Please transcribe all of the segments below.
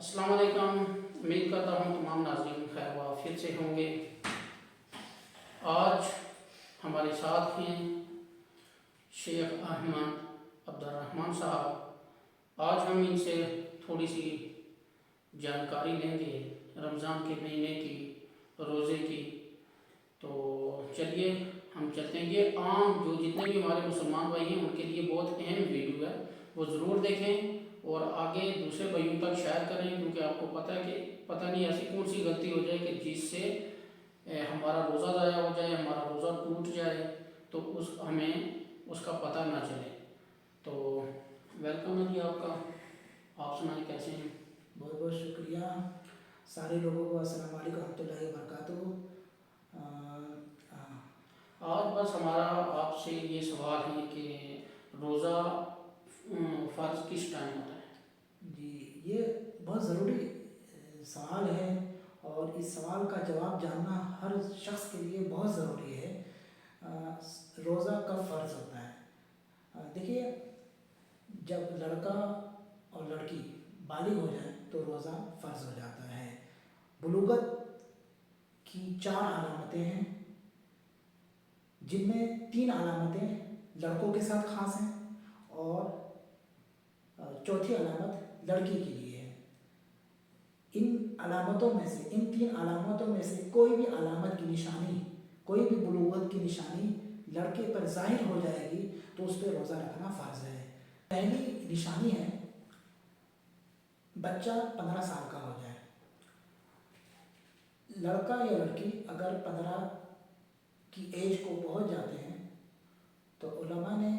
السلام علیکم، امید کرتا ہوں تمام ناظرین خیر و عافیت سے ہوں گے۔ آج ہمارے ساتھ ہیں شیخ احمد عبدالرحمن صاحب۔ آج ہم ان سے تھوڑی سی جانکاری لیں گے رمضان کے مہینے کی، روزے کی۔ تو چلیے ہم چلتے ہیں۔ یہ عام جو جتنے بھی ہمارے مسلمان بھائی ہیں ان کے لیے بہت اہم ویڈیو ہے، وہ ضرور دیکھیں اور آگے دوسرے بھائیوں تک شیئر کریں، کیونکہ آپ کو پتہ ہے کہ پتہ نہیں ایسی کون سی غلطی ہو جائے کہ جس سے ہمارا روزہ ضائع ہو جائے، ہمارا روزہ ٹوٹ جائے، تو ہمیں اس کا پتہ نہ چلے۔ تو ویلکم ہے جی آپ کا، آپ سنائیں کیسے ہیں؟ بہت بہت شکریہ سارے لوگوں کو۔ السلام علیکم ورحمۃ اللہ وبرکاتہ۔ آج بس ہمارا آپ سے یہ سوال ہے کہ روزہ فرض کس ٹائم ہوتا ہے؟ جی، یہ بہت ضروری سوال ہے اور اس سوال کا جواب جاننا ہر شخص کے لیے بہت ضروری ہے۔ روزہ کب فرض ہوتا ہے؟ دیکھیے، جب لڑکا اور لڑکی بالغ ہو جائیں تو روزہ فرض ہو جاتا ہے۔ بلوغت کی 4 علامتیں ہیں، جن میں 3 علامتیں لڑکوں کے ساتھ خاص ہیں اور چوتھی علامت لڑکی کے لیے ہے۔ ان علامتوں میں سے، ان 3 علامتوں میں سے کوئی بھی علامت کی نشانی، کوئی بھی بلوغت کی نشانی لڑکے پر ظاہر ہو جائے گی تو اس پہ روزہ رکھنا فرض ہے۔ پہلی نشانی ہے بچہ 15 سال کا ہو جائے۔ لڑکا یا لڑکی اگر 15 کی ایج کو پہنچ جاتے ہیں تو علماء نے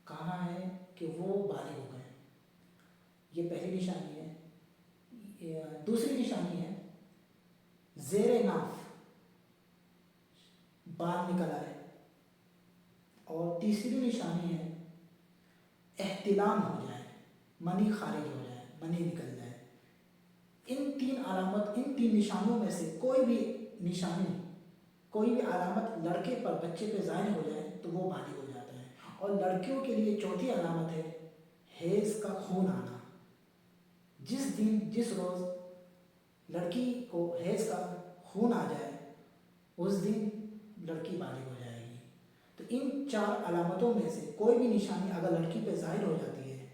کہا ہے کہ وہ بالغ ہو گئے۔ یہ پہلی نشانی ہے۔ دوسری نشانی ہے زیر ناف بال نکل آئے، اور تیسری نشانی ہے احتلام ہو جائے، منی خارج ہو جائے، منی نکل جائے۔ ان 3 نشانیوں میں سے کوئی بھی نشانی، کوئی بھی علامت لڑکے پر، بچے پہ ظاہر ہو جائے تو وہ بالغ ہو جاتا ہے۔ اور لڑکیوں کے لیے چوتھی علامت ہے حیض کا خون آنا۔ جس روز لڑکی کو حیض کا خون آ جائے اس دن لڑکی بالغ ہو جائے گی۔ تو ان 4 علامتوں میں سے کوئی بھی نشانی اگر لڑکی پہ ظاہر ہو جاتی ہے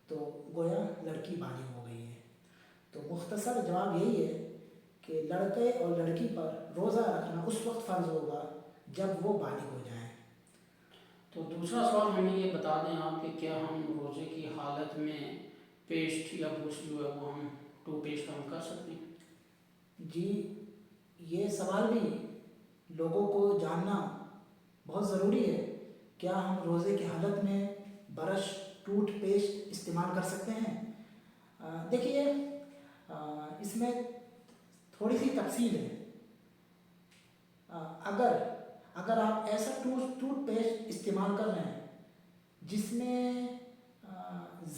تو گویا لڑکی بالغ ہو گئی ہے۔ تو مختصر جواب یہی ہے کہ لڑکے اور لڑکی پر روزہ رکھنا اس وقت فرض ہوگا جب وہ بالغ ہو جائیں۔ تو دوسرا سوال ہمیں یہ بتا دیں آپ کہ کیا ہم روزے کی حالت میں پیسٹ یا بوس جو ہے وہ ہم ٹو پیسٹ ہم کر سکتے ہیں؟ جی، یہ سوال بھی لوگوں کو جاننا بہت ضروری ہے۔ کیا ہم روزے کی حالت میں برش، ٹوتھ پیسٹ استعمال کر سکتے ہیں؟ دیکھیے، اس میں تھوڑی سی تفصیل ہے۔ اگر آپ ایسا ٹوتھ پیسٹ استعمال کر رہے ہیں جس میں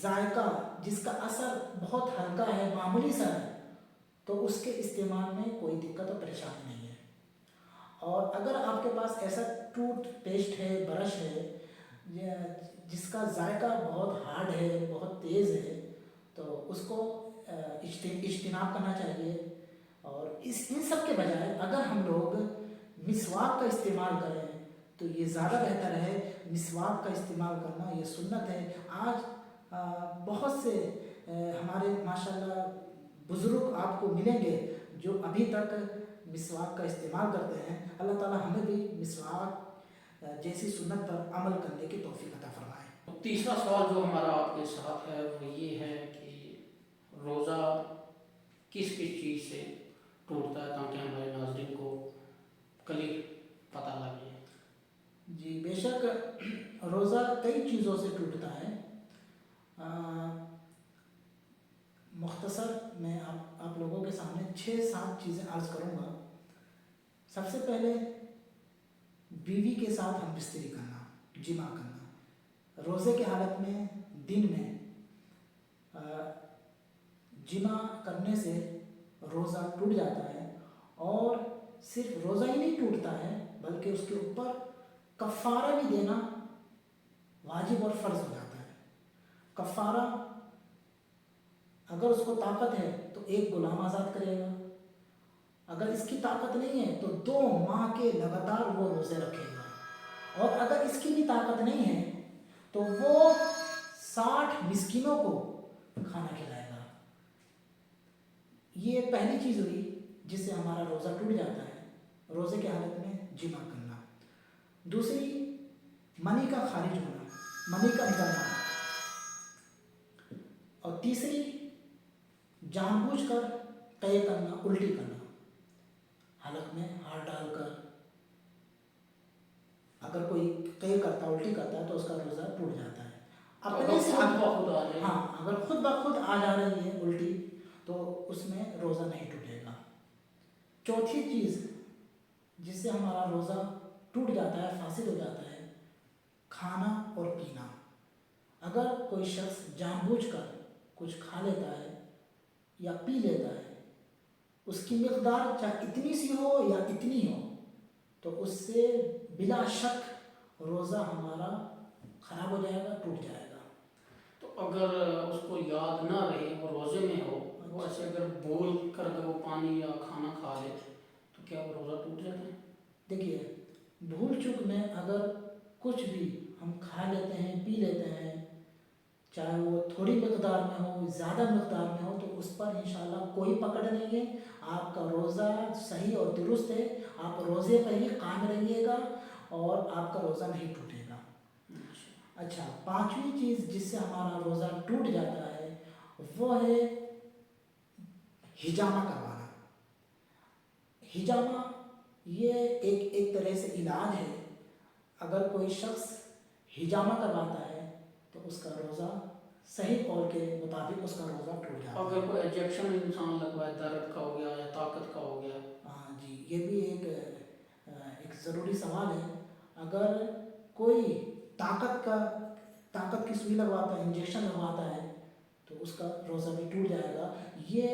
ذائقہ، جس کا اثر بہت ہلکا ہے، معمولی سا ہے، تو اس کے استعمال میں کوئی دقت و پریشانی نہیں ہے۔ اور اگر آپ کے پاس ایسا ٹوتھ پیسٹ ہے، برش ہے جس کا ذائقہ بہت ہارڈ ہے، بہت تیز ہے، تو اس کو اجتناب کرنا چاہیے۔ اور ان سب کے بجائے اگر ہم لوگ مسواک کا استعمال کریں تو یہ زیادہ بہتر ہے۔ مسواک کا استعمال کرنا یہ سنت ہے۔ آج بہت سے ہمارے ماشاءاللہ بزرگ آپ کو ملیں گے جو ابھی تک مسواک کا استعمال کرتے ہیں۔ اللہ تعالی ہمیں بھی مسواک جیسی سنت پر عمل کرنے کی توفیق عطا فرمائے۔ تیسرا سوال جو ہمارا آپ کے ساتھ ہے وہ یہ ہے کہ روزہ کس چیز سے ٹوٹتا ہے، تاکہ ہمارے ناظرین کو کلیئر پتہ لگ جائے۔ جی بے شک، روزہ کئی چیزوں سے ٹوٹتا ہے۔ مختصر میں آپ لوگوں کے سامنے 6-7 چیزیں عرض کروں گا۔ سب سے پہلے بیوی کے ساتھ ہم بستری کرنا، جمع کرنا۔ روزے کی حالت میں دن میں جمع کرنے سے روزہ ٹوٹ جاتا ہے، اور صرف روزہ ہی نہیں ٹوٹتا ہے بلکہ اس کے اوپر کفارہ بھی دینا واجب اور فرض ہو جاتا ہے۔ کفارہ اگر اس کو طاقت ہے تو ایک غلام آزاد کرے گا، اگر اس کی طاقت نہیں ہے تو 2 ماہ کے لگاتار وہ روزے رکھے گا، اور اگر اس کی بھی طاقت نہیں ہے تو وہ 60 مسکینوں کو کھانا کھلائے گا۔ یہ پہلی چیز ہوئی جس سے ہمارا روزہ ٹوٹ جاتا ہے، روزے کی حالت میں جمع کرنا۔ دوسری، منی کا خارج ہونا، منی کا نکلنا، اور تیسری، جان بوجھ کر قے کرنا، الٹی کرنا، حلق میں ہاتھ ڈال کر اگر کوئی قے کرتا الٹی کرتا ہے تو اس کا روزہ ٹوٹ جاتا ہے۔ اپنے سے خود آ جائے، ہاں، اگر خود بخود آ جا رہی ہے الٹی تو اس میں روزہ نہیں ٹوٹے گا۔ چوتھی چیز جس سے ہمارا روزہ ٹوٹ جاتا ہے، فاسد ہو جاتا ہے، کھانا اور پینا۔ اگر کوئی شخص جان بوجھ کر کچھ کھا لیتا ہے یا پی لیتا ہے، اس کی مقدار چاہے اتنی سی ہو یا اتنی ہو، تو اس سے بلا شک روزہ ہمارا خراب ہو جائے گا، ٹوٹ جائے گا۔ تو اگر اس کو یاد نہ رہے وہ روزے میں ہو، وہ ایسے اگر بول کر اگر وہ پانی یا کھانا کھا لے تو کیا وہ روزہ ٹوٹ جاتا ہے؟ دیکھیے، بھول چک میں اگر کچھ بھی ہم کھا لیتے ہیں، پی لیتے ہیں، چاہے وہ تھوڑی مقدار میں ہو، زیادہ مقدار میں ہو، تو اس پر انشاءاللہ کوئی پکڑ نہیں ہے، آپ کا روزہ صحیح اور درست ہے، آپ روزے پر ہی قائم رہیے گا اور آپ کا روزہ نہیں ٹوٹے گا۔ اچھا، 5ویں چیز جس سے ہمارا روزہ ٹوٹ جاتا ہے وہ ہے ہجامہ کروانا۔ ہجامہ یہ ایک طرح سے علاج ہے۔ اگر کوئی شخص ہجامہ کرواتا ہے تو اس کا روزہ صحیح قول کے مطابق اس کا روزہ ٹوٹ جاتا ہے۔ اگر کوئی انجیکشن انسان لگوائے، درد کا ہو گیا یا طاقت کا ہو گیا؟ ہاں جی، یہ بھی ایک ضروری سوال ہے۔ اگر کوئی طاقت کی سوئی لگواتا ہے، انجیکشن لگواتا ہے، تو اس کا روزہ بھی ٹوٹ جائے گا۔ یہ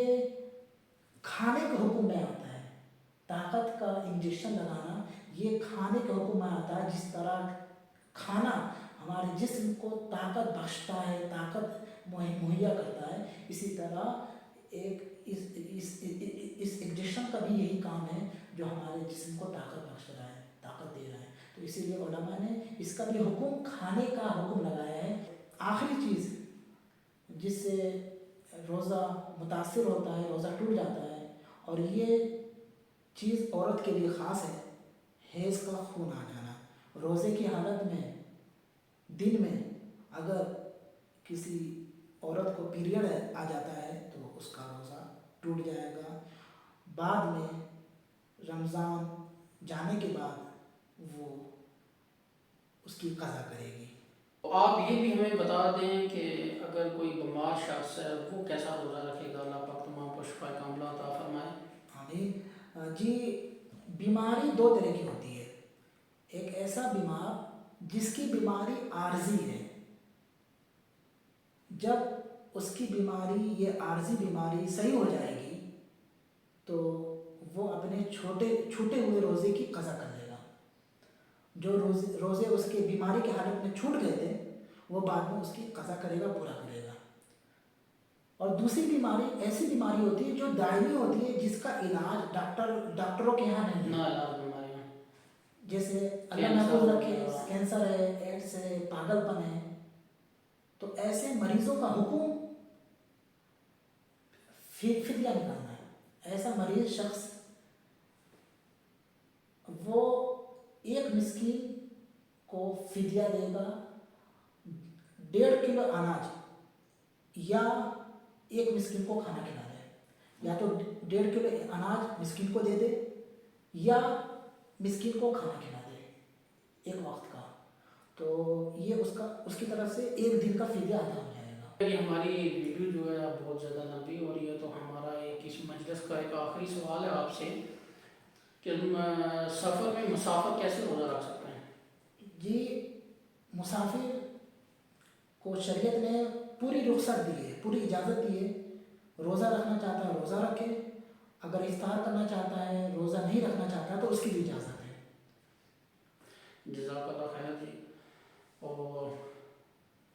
کھانے کے حکم میں آتا ہے، طاقت کا انجیکشن لگانا یہ کھانے کے حکم میں آتا ہے۔ جس طرح کھانا ہمارے جسم کو طاقت بخشتا ہے، طاقت مہیا کرتا ہے، اسی طرح اس انجیکشن کا بھی یہی کام ہے جو ہمارے جسم کو طاقت بخش رہا ہے، طاقت دے رہا ہے۔ تو اسی لیے علماء نے اس کا بھی حکم کھانے کا حکم لگایا ہے۔ آخری چیز جس سے روزہ متاثر ہوتا ہے، روزہ ٹوٹ جاتا ہے، اور یہ چیز عورت کے لیے خاص ہے، حیض کا خون آ جانا۔ روزے کی حالت میں دن میں اگر کسی عورت کو پیریڈ آ جاتا ہے تو اس کا روزہ ٹوٹ جائے گا۔ بعد میں رمضان جانے کے بعد وہ اس کی قضا کرے گی۔ آپ یہ بھی ہمیں بتا دیں کہ اگر کوئی بیمار شخص ہے وہ کیسا روزہ رکھے گا؟ اللہ پاک تمام کو شفا کاملہ عطا فرمائے۔ آمین جی۔ بیماری 2 طرح کی ہوتی ہے۔ ایک ایسا بیمار جس کی بیماری عارضی ہے، جب اس کی بیماری، یہ عارضی بیماری صحیح ہو جائے گی تو وہ اپنے چھوٹے ہوئے روزے کی قضا کر لے گا۔ جو روزے اس کے بیماری کی حالت میں چھوٹ گئے تھے وہ بعد میں اس کی قضا کرے گا، پورا کرے گا۔ اور دوسری بیماری ایسی بیماری ہوتی ہے جو دائمی ہوتی ہے، جس کا علاج ڈاکٹروں کے یہاں نہیں ہے، علاج بیماریاں، جیسے اللہ محفوظ رکھے کینسر ہے، ایڈس ہے، پاگل پن ہے۔ تو ایسے مریضوں کا حکم فدیہ نکالنا ہے۔ ایسا مریض شخص وہ 1 مسکین کو فدیہ دے گا، 1.5 کلو اناج، یا 1 مسکین کو کھانا کھلا دے، یا تو 1.5 کلو اناج مسکین کو دے دے یا مسکین کو کھانا کھلا دے 1 وقت کا، تو یہ اس کی طرف سے 1 دن کا فدیہ ادا ہو جائے گا۔ یہ ہماری ویڈیو جو ہے بہت زیادہ لمبی ہو رہی ہے، تو ہمارا اس مجلس کا ایک آخری سوال ہے آپ سے کہ سفر میں مسافر کیسے روزہ رکھ سکتے ہیں؟ جی، مسافر کو شریعت نے پوری رخصت دی ہے، پوری اجازت دی ہے۔ روزہ رکھنا چاہتا ہے روزہ رکھے، اگر افطار کرنا چاہتا ہے، روزہ نہیں رکھنا چاہتا ہے تو اس کی بھی اجازت ہے۔ جزاک اللہ خیر جی۔ اور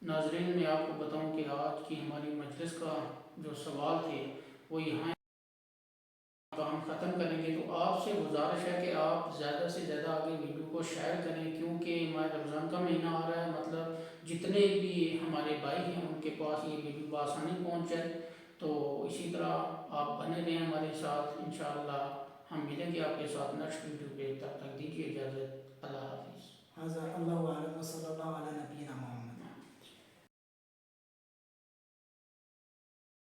ناظرین میں آپ کو بتاؤں کہ آج کی ہماری مجلس کا جو سوال تھے وہ یہاں ہم ختم کریں گے، تو آپ سے گزارش ہے کہ آپ زیادہ سے زیادہ آگے ویڈیو کو شیئر کریں، کیونکہ ہمارا رمضان کا مہینہ آ رہا ہے، مطلب جتنے بھی ہمارے بھائی ہیں ان کے پاس یہ ویڈیو بآسانی پہنچ جائے۔ تو اسی طرح آپ بنے رہیں ہمارے ساتھ، انشاءاللہ ہم ملیں گے آپ کے ساتھ نیکسٹ ویڈیو پہ، تب تک دیجیے اجازت، اللہ حافظ۔ حضرت اللہ علیہ وسلم علی نبینا محمد۔